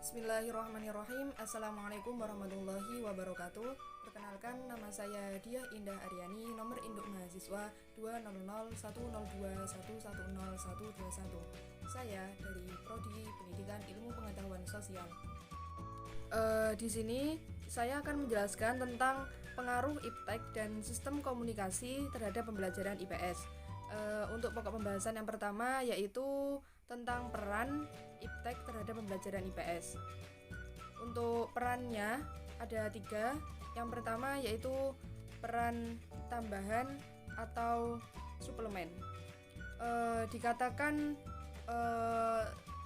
Bismillahirrahmanirrahim. Assalamualaikum warahmatullahi wabarakatuh. Perkenalkan, nama saya Diah Indah Aryani, nomor induk mahasiswa 2001021110121. Saya dari Prodi Pendidikan Ilmu Pengetahuan Sosial. Di sini saya akan menjelaskan tentang pengaruh iptek dan sistem komunikasi terhadap pembelajaran IPS. Untuk pokok pembahasan yang pertama yaitu tentang peran iptek terhadap pembelajaran IPS. Untuk perannya ada 3. Yang pertama yaitu peran tambahan atau suplemen. Dikatakan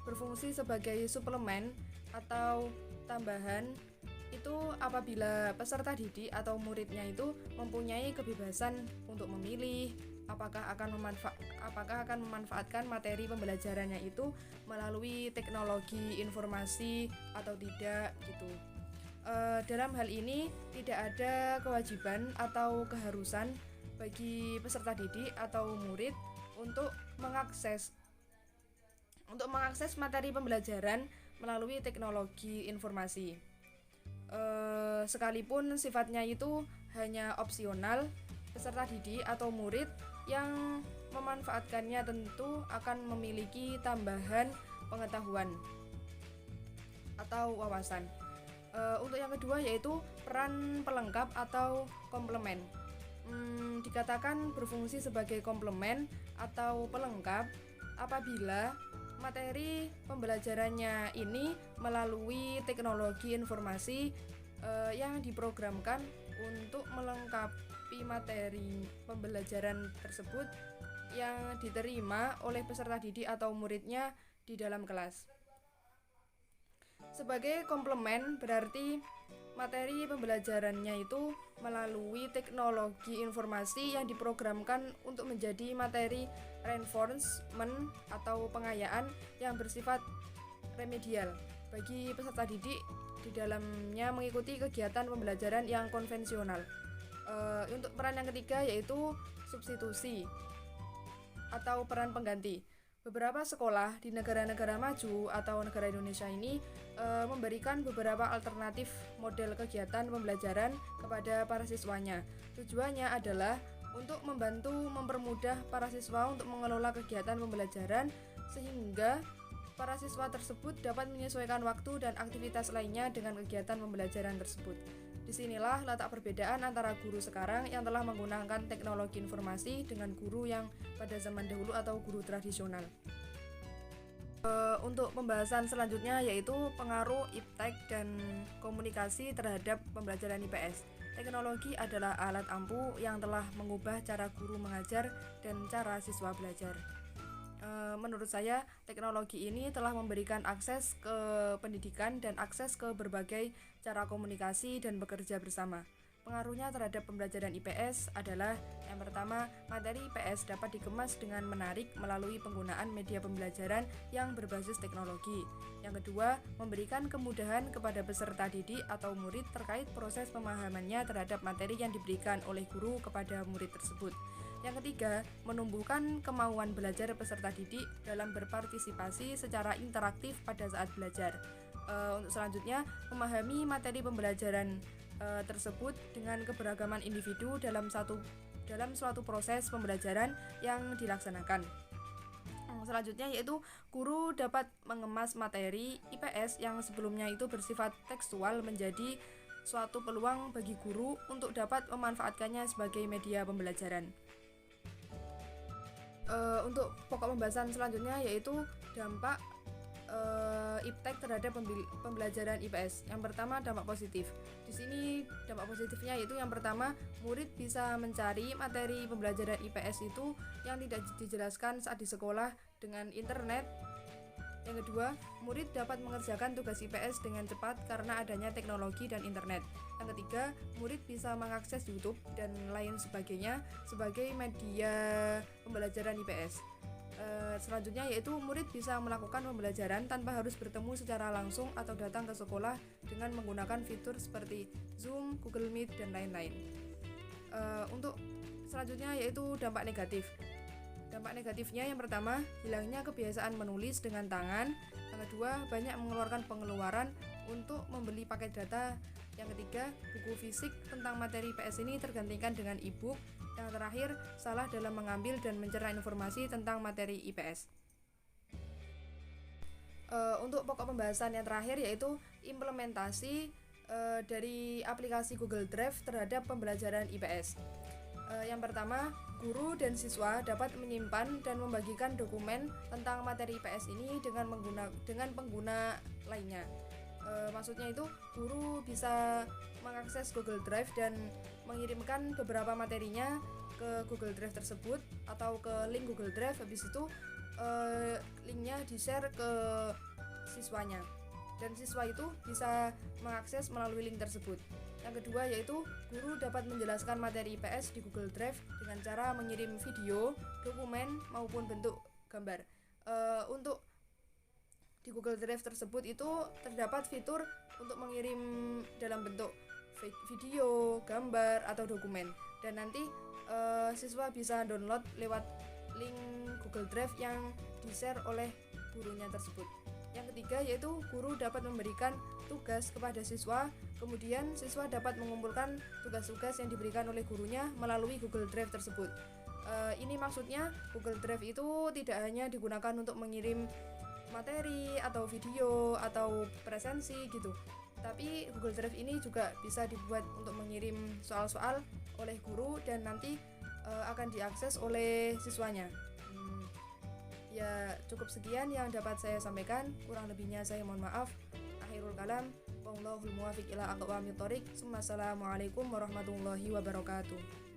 berfungsi sebagai suplemen atau tambahan itu apabila peserta didik atau muridnya itu mempunyai kebebasan untuk memilih apakah akan memanfaatkan materi pembelajarannya itu melalui teknologi informasi atau tidak gitu. Dalam hal ini tidak ada kewajiban atau keharusan bagi peserta didik atau murid untuk mengakses materi pembelajaran melalui teknologi informasi. Sekalipun sifatnya itu hanya opsional, peserta didik atau murid yang memanfaatkannya tentu akan memiliki tambahan pengetahuan atau wawasan. Untuk yang kedua yaitu peran pelengkap atau komplemen. Dikatakan berfungsi sebagai komplemen atau pelengkap apabila materi pembelajarannya ini melalui teknologi informasi yang diprogramkan untuk melengkapi materi pembelajaran tersebut yang diterima oleh peserta didik atau muridnya di dalam kelas. Sebagai komplemen berarti materi pembelajarannya itu melalui teknologi informasi yang diprogramkan untuk menjadi materi reinforcement atau pengayaan yang bersifat remedial bagi peserta didik di dalamnya mengikuti kegiatan pembelajaran yang konvensional. Untuk peran yang ketiga yaitu substitusi atau peran pengganti. Beberapa sekolah di negara-negara maju atau negara Indonesia ini memberikan beberapa alternatif model kegiatan pembelajaran kepada para siswanya. Tujuannya adalah untuk membantu mempermudah para siswa untuk mengelola kegiatan pembelajaran sehingga para siswa tersebut dapat menyesuaikan waktu dan aktivitas lainnya dengan kegiatan pembelajaran tersebut. Disinilah letak perbedaan antara guru sekarang yang telah menggunakan teknologi informasi dengan guru yang pada zaman dahulu atau guru tradisional. Untuk pembahasan selanjutnya yaitu pengaruh iptek dan komunikasi terhadap pembelajaran IPS. Teknologi adalah alat ampuh yang telah mengubah cara guru mengajar dan cara siswa belajar. Menurut saya, teknologi ini telah memberikan akses ke pendidikan dan akses ke berbagai cara komunikasi dan bekerja bersama. Pengaruhnya terhadap pembelajaran IPS adalah yang pertama, materi IPS dapat dikemas dengan menarik melalui penggunaan media pembelajaran yang berbasis teknologi. Yang kedua, memberikan kemudahan kepada peserta didik atau murid terkait proses pemahamannya terhadap materi yang diberikan oleh guru kepada murid tersebut. Yang ketiga, menumbuhkan kemauan belajar peserta didik dalam berpartisipasi secara interaktif pada saat belajar. Untuk selanjutnya, memahami materi pembelajaran tersebut dengan keberagaman individu dalam suatu proses pembelajaran yang dilaksanakan. Selanjutnya yaitu guru dapat mengemas materi IPS yang sebelumnya itu bersifat tekstual menjadi suatu peluang bagi guru untuk dapat memanfaatkannya sebagai media pembelajaran. Untuk pokok pembahasan selanjutnya yaitu dampak iptek terhadap pembelajaran IPS. Yang pertama, dampak positif. Di sini dampak positifnya yaitu yang pertama, murid bisa mencari materi pembelajaran IPS itu yang tidak dijelaskan saat di sekolah dengan internet. Yang kedua, murid dapat mengerjakan tugas IPS dengan cepat karena adanya teknologi dan internet. Yang ketiga, murid bisa mengakses YouTube dan lain sebagainya sebagai media pembelajaran IPS. Selanjutnya yaitu murid bisa melakukan pembelajaran tanpa harus bertemu secara langsung atau datang ke sekolah dengan menggunakan fitur seperti Zoom, Google Meet, dan lain-lain. Untuk selanjutnya yaitu dampak negatif. Dampak negatifnya yang pertama, hilangnya kebiasaan menulis dengan tangan. Yang Yang kedua, banyak mengeluarkan pengeluaran untuk membeli paket data. Yang ketiga, buku fisik tentang materi IPS ini tergantikan dengan e-book. Yang terakhir, salah dalam mengambil dan mencerna informasi tentang materi IPS. Untuk pokok pembahasan yang terakhir yaitu implementasi dari aplikasi Google Drive terhadap pembelajaran IPS. Yang pertama, guru dan siswa dapat menyimpan dan membagikan dokumen tentang materi IPS ini dengan pengguna lainnya. Maksudnya itu guru bisa mengakses Google Drive dan mengirimkan beberapa materinya ke Google Drive tersebut atau ke link Google Drive. Habis itu linknya di-share ke siswanya dan siswa itu bisa mengakses melalui link tersebut. Yang kedua yaitu guru dapat menjelaskan materi IPS di Google Drive dengan cara mengirim video, dokumen maupun bentuk gambar. Untuk di Google Drive tersebut itu terdapat fitur untuk mengirim dalam bentuk video, gambar atau dokumen, dan nanti siswa bisa download lewat link Google Drive yang di-share oleh gurunya tersebut. Yang ketiga yaitu guru dapat memberikan tugas kepada siswa, kemudian siswa dapat mengumpulkan tugas-tugas yang diberikan oleh gurunya melalui Google Drive tersebut. Ini maksudnya Google Drive itu tidak hanya digunakan untuk mengirim materi atau video atau presensi gitu, tapi Google Drive ini juga bisa dibuat untuk mengirim soal-soal oleh guru dan nanti akan diakses oleh siswanya. Ya, cukup sekian yang dapat saya sampaikan. Kurang lebihnya saya mohon maaf. Akhirul kalam, wallahul muwaffiq ila aqwamit thoriq. Assalamualaikum warahmatullahi wabarakatuh.